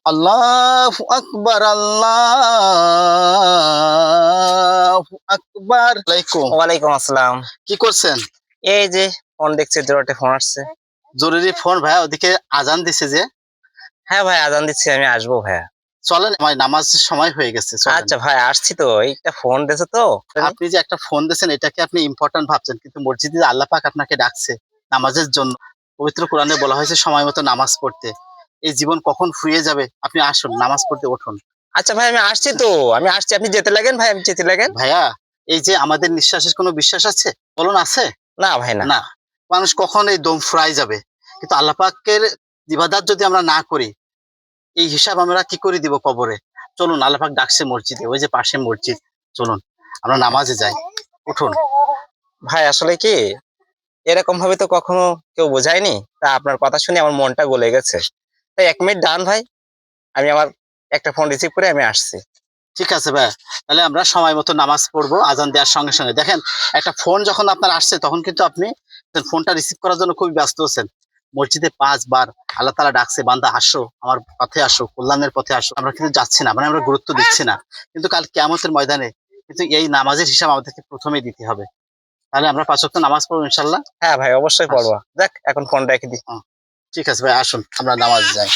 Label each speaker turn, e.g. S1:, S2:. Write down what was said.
S1: আল্লাহু আকবার, আল্লাহু আকবার। আলাইকুম।
S2: ওয়ালাইকুম আসসালাম।
S1: কি করছেন?
S2: এই যে ফোন দেখছি, জোরে ফোন আসছে।
S1: জরুরি ফোন ভাইয়া, ওদিকে আজান দিছে যে।
S2: হ্যাঁ ভাই, আজান দিচ্ছি, আমি আসবো ভাইয়া।
S1: চলেন, আমার নামাজের সময় হয়ে গেছে, চলেন।
S2: আচ্ছা ভাই, আসছি তো, একটা ফোন দিয়েছে তো।
S1: আপনি যে একটা ফোন দিয়েছেন এটাকে আপনি ইম্পর্টেন্ট ভাবছেন, কিন্তু মসজিদে আল্লাহ পাক আপনাকে ডাকছে নামাজের জন্য। পবিত্র কোরআনে বলা হয়েছে সময় মতো নামাজ পড়তে। এই জীবন কখন ফুরিয়ে যাবে, আপনি আসুন নামাজ পড়তে উঠুন।
S2: আচ্ছা ভাই, আমি আসছি তো, আমি আসছি, আপনি যেতে লাগেন ভাই, আমি যেতে লাগেন।
S1: ভাইয়া, এই যে আমাদের নিঃশ্বাসের কোনো বিশ্বাস আছে? বলুন, আছে?
S2: না ভাই, না।
S1: না। মানুষ কখন এই দম ফুরাই যাবে, কিন্তু আল্লাহ পাকের ইবাদত যদি আমরা না করি, এই হিসাব আমরা কি করে দিব কবরে? চলুন, আল্লাহ পাক ডাকছে মসজিদে, ওই যে পাশে মসজিদ, চলুন আমরা নামাজে যাই, উঠুন।
S2: ভাই আসলে কি, এরকম ভাবে তো কখনো কেউ বোঝায়নি, তা আপনার কথা শুনে আমার মনটা গলে গেছে। তাই 1 মিনিট দান ভাই, আমি আমার একটা ফোন রিসিভ করে আমি আসছি।
S1: ঠিক আছে ভাই, তাহলে আমরা সময় মতো নামাজ পড়বো আজান দেওয়ার সঙ্গে সঙ্গে। দেখেন, একটা ফোন যখন আপনার আসছে তখন কিন্তু আপনি ফোনটা রিসিভ করার জন্য খুবই ব্যস্ত হচ্ছেন। মসজিদে 5 বার আল্লাহ তাআলা ডাকছে, বান্দা আসো, আমার পথে আসো, কল্যাণের পথে আসো। আমরা কিন্তু যাচ্ছি না, মানে আমরা গুরুত্ব দিচ্ছি না। কিন্তু কাল কিয়ামতের ময়দানে কিন্তু এই নামাজের হিসাব আমাদেরকে প্রথমেই দিতে হবে। তাহলে আমরা 5 ওয়াক্ত নামাজ পড়বো ইনশাল্লাহ।
S2: হ্যাঁ ভাই, অবশ্যই
S1: আস-
S2: পড়বো। যাক, এখন ফোন রেখে দিই।
S1: ঠিক আছে ভাই, আসুন আমরা নামাজ যাই।